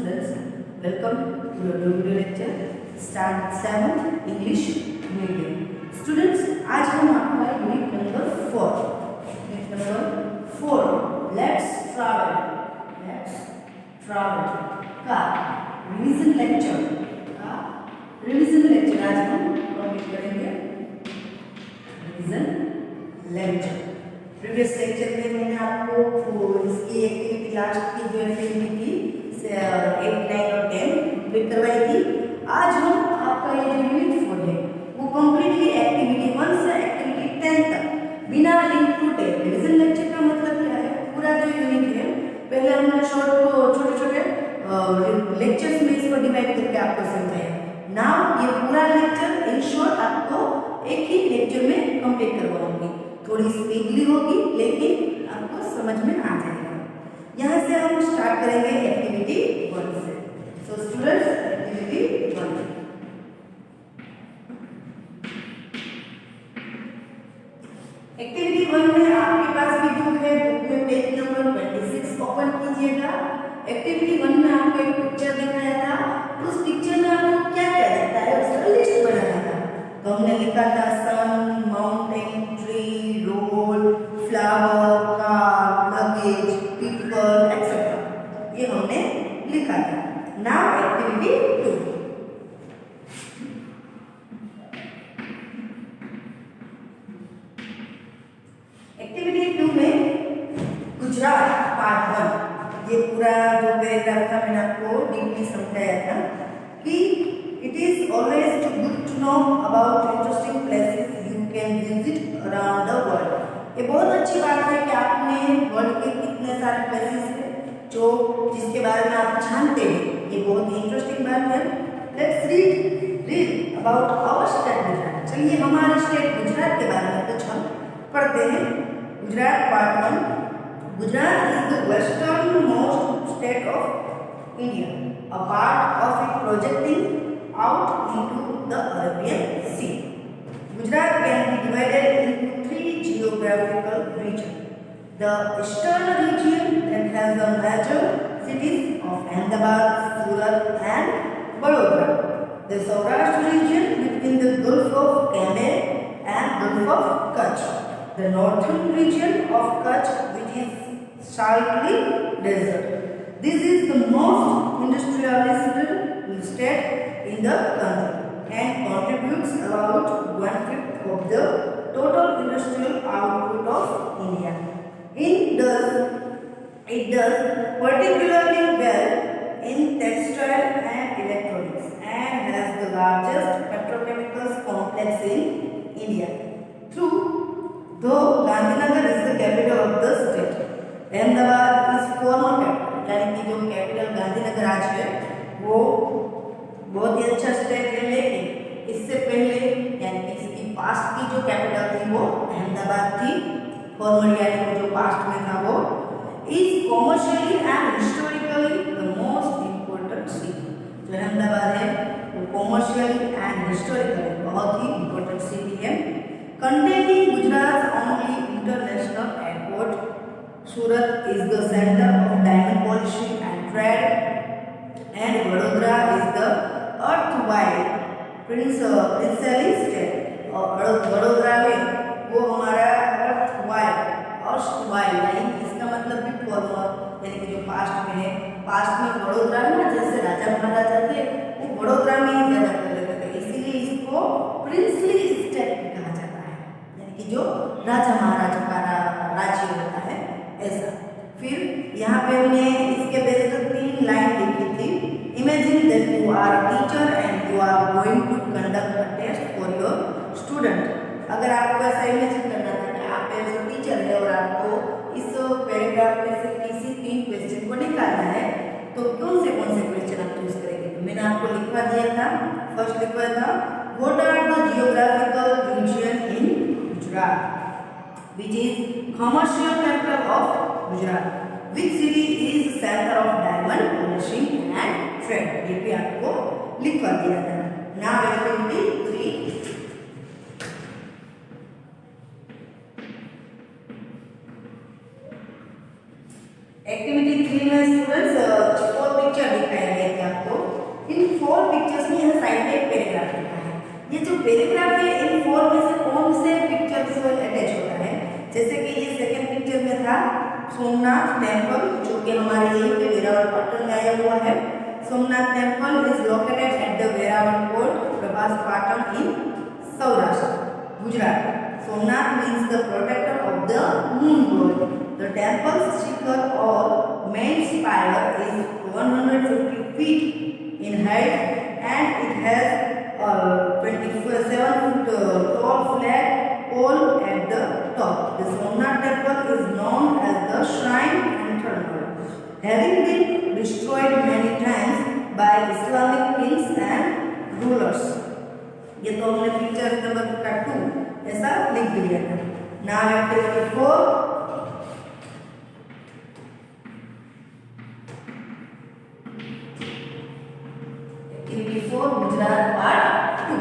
students, welcome to the video lecture Stand 7 English Medium. Students, आज हम आपका unit number 4 Let's travel का revision lecture आज हम कंप्लीट करेंगे. रिवीजन लेक्चर प्रीवियस लेक्चर में मैंने आपको इसकी एक्टिविटी लास्ट की जो एक्टिविटी थी 8, 9 और 10 कंप्लीट करवाई थी. आज हम आपका ये जो यूनिट 4 है वो कंप्लीटली एक्टिविटी 1 से एक्टिविटी 10 तक बिना link to take. Revision lecture का मतलब क्या है? पूरा जो यूनिट है पहले हमने छोटे लेक्चर्स में इसको डिवाइड करके आपको समझाया. नाउ ये पूरा लेक्चर इन शॉर्ट आपको एक ही लेक्चर में कंप्लीट करवाऊंगी. थोड़ी स्पीडली होगी लेकिन आपको समझ में आ जाएगा. यहाँ से हम स्टार्ट करेंगे एक्टिविटी 1 से. So students, activity 1. एक्टिविटी 1 में आपके पास भी बुक है. बुक में पेज नंबर 26 ओपन कीजिएगा. एक्टिविटी 1 में आपको एक पिक्चर दिखाया था. उस पिक्चर में आपको क्या क्या दिखता है उसका लिस्ट बनाना था. तो हमने लिखा था sun, mountain, tree, road, flower, car, luggage, people etcetera. ये हमने लिखा था. Now activity 2. एक्टिविटी 2 में गुजरात पार्ट 1. ये पूरा जो पैराग्राफ था मैंने आपको डीपली समझाया था कि it is always good to know about interesting places you can visit around the world. ये बहुत अच्छी बात है कि आपने वर्ल्ड के कितने सारे प्लेसेस हैं जो जिसके बारे में आप जानते हैं. ये बहुत ही इंटरेस्टिंग बात है. Let's read about our state Gujarat. चलिए हमारे स्टेट गुजरात के बारे में कुछ हम पढ़ते हैं. Gujarat part 1. Gujarat is the western most state of India, a part of it projecting out into the Arabian Sea. Gujarat can be divided into 3 geographical regions. The eastern region that has the major cities of Ahmedabad, Surat and Vadodara. The Saurashtra region between the Gulf of Cambay and Gulf of Kutch. The northern region of Kutch, which is slightly desert. This is the most industrialized state in the country and contributes about 1/5 of the total industrial output of India. It does particularly well in textile and electronics and has the largest petrochemicals complex in India. Though Gandhinagar is the capital of the state, Ahmedabad is former capital. यानी कि जो capital Gandhinagar आज है वो बहुत ही अच्छा state है. लेकिन इससे पहले यानी कि इसकी पास्ट की जो कैपिटल थी वो अहमदाबाद थी. फॉर्मर यानी कि जो पास्ट में था वो is commercially and historically the most important city. जो अहमदाबाद है वो कॉमर्शियली एंड हिस्टोरिकली बहुत ही इम्पोर्टेंट सिटी है. Containing Gujarat only international airport. Surat is the center of diamond polishing and trade, and Vadodara is the erstwhile princely state. और वडोदरा में वो हमारा erstwhile यानी इसका मतलब भी फॉर्मर यानी कि जो पास्ट में है. पास्ट में वडोदरा ना जैसे राजा महाराजा थे वो वडोदरा में ही ज्यादा कर लेते थे, इसीलिए इसको प्रिंसली स्टेट कहा जाता है. यानी कि जो राजा महाराजा का राज्य होता है ऐसा. फिर यहाँ पे हमने इसके बेस पर 3 लाइन लिखी थी. Imagine that you are teacher and you are going to conduct a test for your student. अगर आपको ऐसा इमेजिन करना था कि आप एज अ टीचर है और आपको इस पैराग्राफ में से किसी 3 क्वेश्चन को निकालना है तो कौन से क्वेश्चन आप चूज करेंगे. तो मैंने आपको लिखवा दिया था. फर्स्ट लिखवा था what are the geographical region in Gujarat which is commercial capital of Gujarat. Which city is the center of diamond polishing and trade. ये भी आपको लिखवा दिया था. Now activity 3. एक्टिविटी 3 में स्टूडेंट्स 4 पिक्चर दिखाएंगे. पेरीग्राफी का है। ये जो पेरीग्राफी है इन 4 में से कौन से पिक्चर्स अटैच होता है? जैसे कि ये सेकंड पिक्चर में था सोमनाथ टेम्पल, जो कि हमारे यहीं पे वेरावल पाटन में आया हुआ है। Somnath temple is located at the Veraval port, Prabhas Patan in Saurashtra, Gujarat. Somnath means the protector of the moon god. The temple's shikhar or main spire is 150 feet in height and it has a 27-foot tall flat pole at the top. The Somnath temple is known as the Shrine Eternal, having been destroyed many times by Islamic kings and rulers. ये तो हमने picture number 2 ऐसा लिख दिया था. Now activity 4. Activity 4 Gujarat part 2.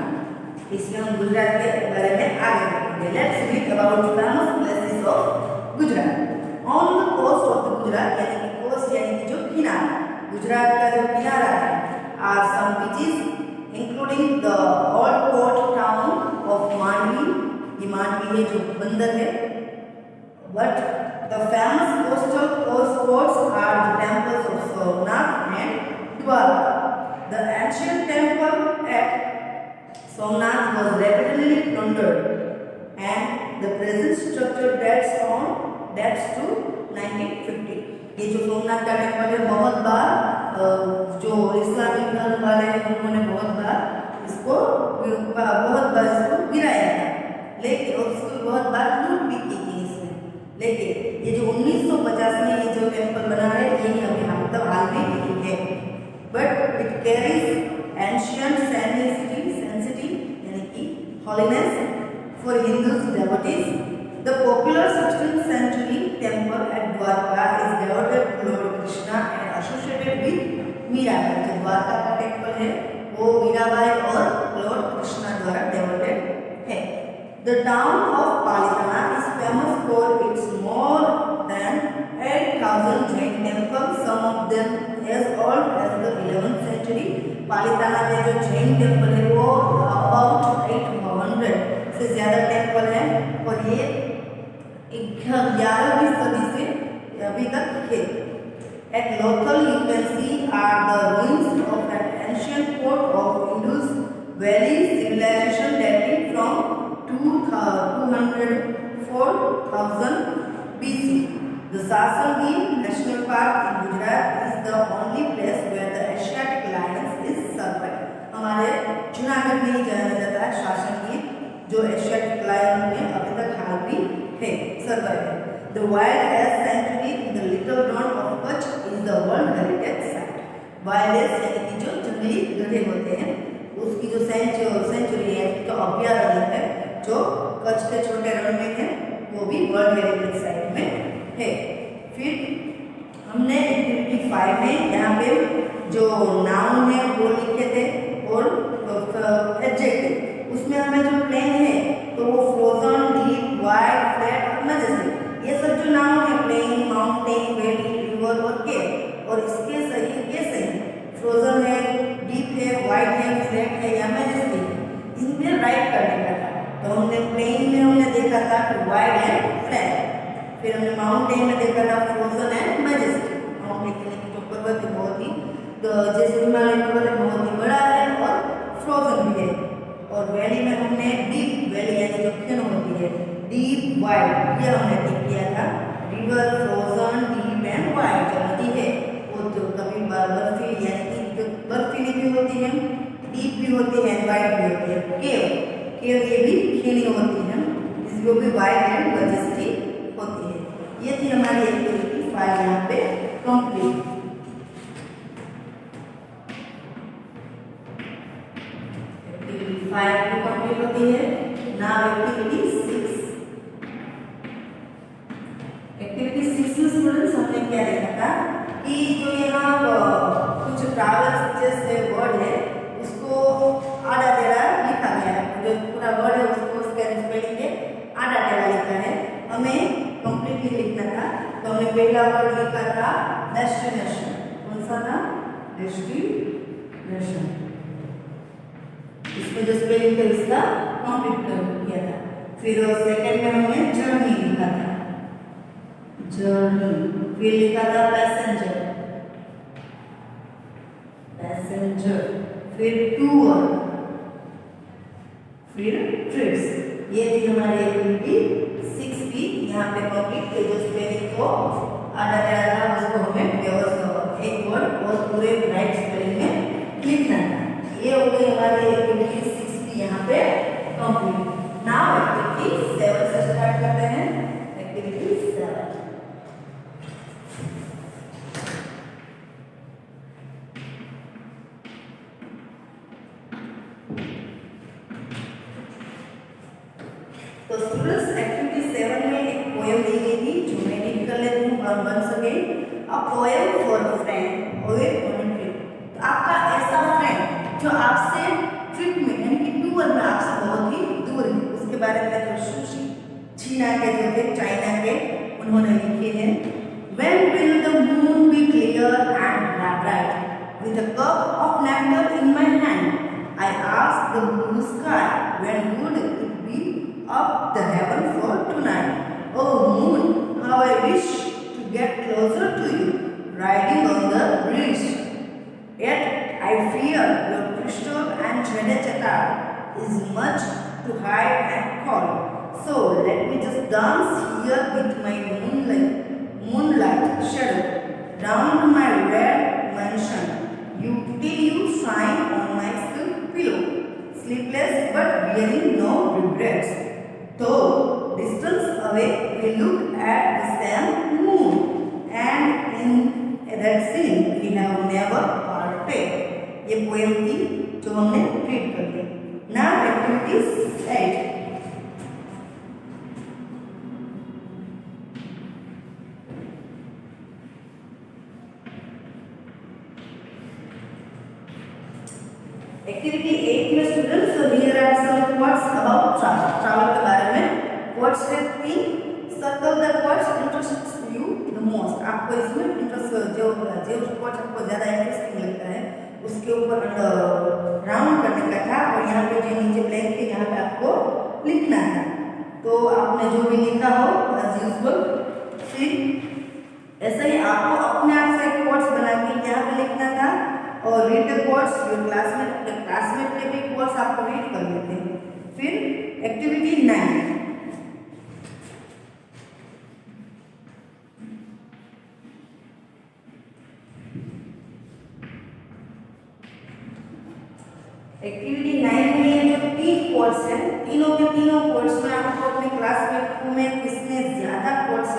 इसमें हम गुजरात के बारे में आगे बढ़ेंगे. Let's read about famous places of Gujarat. On the coast of the Gujarat, यानी कि कोस्ट यानी कि जो किनारा, गुजरात का जो किनारा है, are some beaches including the old port town of Mandvi. ये मांडवी है जो बंदर है. But the famous coastal spots are the temples of Somnath and Dwarka. The ancient temple at Somnath was rapidly plundered and the present structure dates to 1950. ये जो सोमनाथ का temple है, बहुत बार जो इस्लामिक धर्म वाले हैं उन्होंने बहुत बार इसको गिराया था, लेकिन और उसको बहुत बार लूट भी की थी इसमें. लेकिन ये जो 1950 में ये जो टेम्पल बना है, यही अभी हाल में नहीं है. But it carries ancient sanctity यानी कि holiness for Hindus devotees. The popular 16th century temple at Dwarka is devoted to Lord Krishna and associated with Mirabai. जो द्वारका का टेम्पल है वो मीराबाई और लॉर्ड कृष्णा द्वारा डेवोटेड है. The town of Palitana is famous for its more than 8,000 Jain temples, some of them as old as the 11th century. Palitana में जो Jain temple है वो अबाउट 800 से ज़्यादा टेम्पल है और ये 11वीं सदी से अभी तक है. At Lothal you can see are the ruins of an ancient port of Indus Valley civilization dating from 204,000 BC. The Sasangir National Park in Gujarat is the only place where the Asiatic lions is survived. हमारे जूनागढ़ में ही जाना जाता है सासंगीर, जो Asiatic lion में अभी तक हाल भी है, सर्वाइव है. The wild ass sanctuary in the Little Ron of Kutch is the World Heritage Site. Wild ass यानी कि जो जंगली गधे होते हैं उसकी जो सेंचुरी है, जो अभयारण्य है जो कच्छ के छोटे रण में है, वो भी वर्ल्ड हेरिटेज साइट में है. फिर हमने एक्टिविटी 5 में यहाँ पे जो नाउन है वो लिखे थे और एडजेक्टिव. उसमें हमें जो प्लेन है तो वो फ्रोजन, डीप, वाइड, फ्लैट और मैजेस्टिक, ये सब जो नाउन है प्लेन, माउंटेन, वैली, रिवर और केव, और इसके सही ये सही फ्रोजन है, डीप है, वाइड है, फ्लैट है या मैजेस्टिक, इनमें राइट करने का था. तो हमने प्लेन में हमने देखा था कि वाइड एंड फ्लैट. फिर हमने माउंटेन में देखा था फ्रोजन एंड मैजेस्टिक. माउंटेन जो पर्वत है बहुत ही जैसे हिमालय पर्वत बहुत ही बड़ा है और फ्रोजन भी है. और वैली में हमने डीप वैली यानी जो खिन होती है, डीप, वाइड, ये हमने ठीक किया था. River, frozen, deep and wide जो नदी है वो जो कभी बर्फीली यानी कि बर्फीली भी होती है, डीप भी होती है, वाइड भी होती है. केव ये भी खिनी होती है, इसको भी वाइड एंड मैजेस्टिक होती है. ये थी हमारी एक्टिविटी 5 यहाँ पे कंप्लीट. एक्टिविटी 5 भी कंप्लीट होती है. Now activity 6. एक्टिविटी 6 में स्टूडेंट्स हमने क्या देखा था कि जो यहाँ कुछ ट्रैवल्स जैसे वर्ड है उसको आधा टेढ़ा लिखा गया है. जो पूरा वर्ड है उसको उसके स्पेलिंग के आधा टेढ़ा लिखा है. हमें कंप्लीटली लिखना था. तो हमने पहला वर्ड लिखा था डेस्टिनेशन. कौन सा था? डेस्टिनेशन. इसको इसमें जो स्पेलिंग था इसका कंप्लीट किया था। फिर सेकंड में हमने जर्नी लिखा था, जर्नी। फिर लिखा था पैसेंजर, पैसेंजर। फिर टूर, फिर ट्रिप्स। ये थी हमारी एक्टिविटी 6B यहाँ पे कंप्लीट। तो जो स्पेलिंग को आधा था उसको हमें व्यवस्थित एक वर्ड और पूरे राइट स्पेलिंग में लिखना था। ये हो गई हमारी एक्टिविटी 6B यहाँ पे कंप्लीट। नाउ एक्टिविटी 7 से स्टार्ट करते हैं। एक्टिविटी 7, तो स्टूडेंट्स एक्टिविटी 7 में एक पोएम दी गई थी जो मैं रीड कर लेती हूँ और बन सके। A poem for a friend away on trip. तो आपका ऐसा फ्रेंड जो आपसे ट्रिप में यानी कि टूर में आपसे बहुत ही दूर है, उसके बारे में जो सुशी चीना के जो थे, चाइना के, उन्होंने लिखे हैं। When will the moon be clear and bright? With a cup of nectar in my hand, I ask the blue sky, when would it be up the heaven for tonight? Oh moon, how I wish to get closer to you, riding on the breeze. Yet I fear your crystal and jade is much to hide and call. So let me just dance here with my moonlight shadow round my red mansion. Till you shine on my silk pillow, sleepless but bearing no regrets. Though distance away, we look at the same moon, and in that scene we have never parted. ये poem थी जो हमने read कर ली। Now activity 8. Activity 8 में students, so here are some quotes about travel. Travel के बारे में quotes है 3. Circle the quotes interests you the most. आपको इसमें इंटरेस्ट जो quotes आपको ज़्यादा इंटरेस्टिंग लगता है उसके ऊपर राउंड करने का था, और यहाँ पे जो नीचे ब्लैंक है यहाँ पे आपको लिखना था। तो आपने जो भी लिखा हो एज यूजुअल, फिर ऐसा ही आपको अपने आप से quotes बना के यहाँ पे लिखना था। और read the quotes, your classmate के भी कोट्स आपको रीड कर लेते हैं। फिर एक्टिविटी 9, एक्टिविटी 9 में जो 3 कोट्स हैं, तीनों के तीनों कोट्स में आपको अपने क्लासमेट में किसने ज्यादा कोट्स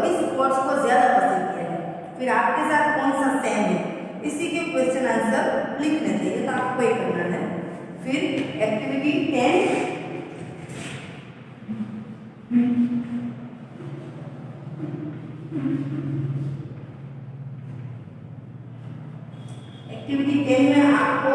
किस कोट्स को ज्यादा पसंद किया है, फिर आपके साथ कौन सा सेम है, इसी के क्वेश्चन आंसर लिखने चाहिए। तो आपको ये करना है। फिर एक्टिविटी 10, एक्टिविटी 10 में आपको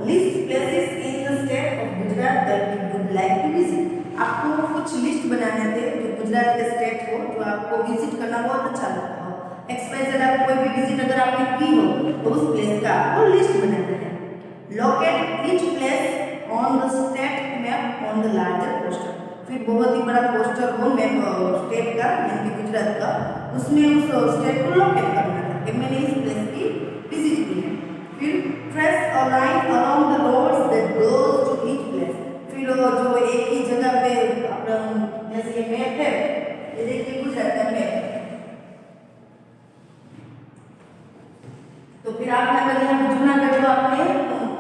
list places in the state of Gujarat that you would like to visit. आपको कुछ लिस्ट बनाने थे जो गुजरात के स्टेट को जो आपको विजिट करना बहुत अच्छा लगता हो। एक्सपेंसेड आप कोई भी विजिट अगर आपने की हो तो उस प्लेस का आपको लिस्ट बनाना है। Locate each place on the state map on the larger poster. फिर बहुत ही बड़ा पोस्टर हो मैप स्टेट का यानी कि गुजरात का, उसमें उस स्टेट को लोकेट करना था कि मैंने इस प्लेस की विजिट की है। फिर trace a line along the roads that goes to each place. फिर जो एक ही जगह पे अपना जैसे ये मैप है, ये देखिए गुजरात का मैप, तो फिर आपने अगर यहाँ पे जूनागढ़ जो आपने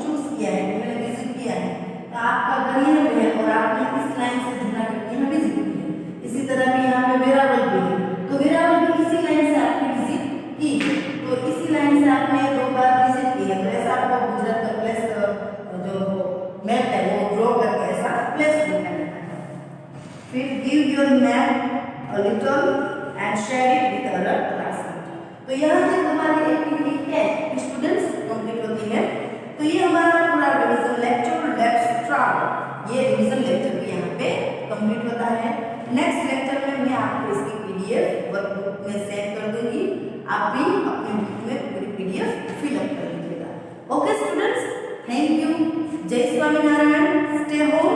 चूज किया है, मैंने विजिट किया है, तो आपका घर यहाँ पे है और आपने इस लाइन से जूनागढ़ यहाँ विजिट की है। इसी तरह भी यहाँ पे वेरावल भी है, तो वेरावल भी इसी लाइन से आपने विजिट की, तो इसी लाइन से आपने 2 बार विजिट की है। तो ऐसा आपको गुजरात का प्लेस जो मैप है वो ड्रॉ करके ऐसा प्लेस बनाना है। फिर give your map a little and share it with other classmate. तो यहाँ तक हमारी एक्टिविटी 10 स्टूडेंट्स कंप्लीट होती है। तो ये हमारा पूरा रिवीजन लेक्चर लेट्स ट्रैवल, ये रिवीजन लेक्चर भी यहाँ पे कंप्लीट होता है। नेक्स्ट लेक्चर में मैं आपको इसकी पीडीएफ वर्कबुक में सेंड कर दूंगी, आप भी अपने बुक में पूरी पीडीएफ फिल अप कर लीजिएगा। ओके स्टूडेंट्स, थैंक यू, जय स्वामीनारायण, स्टे होम।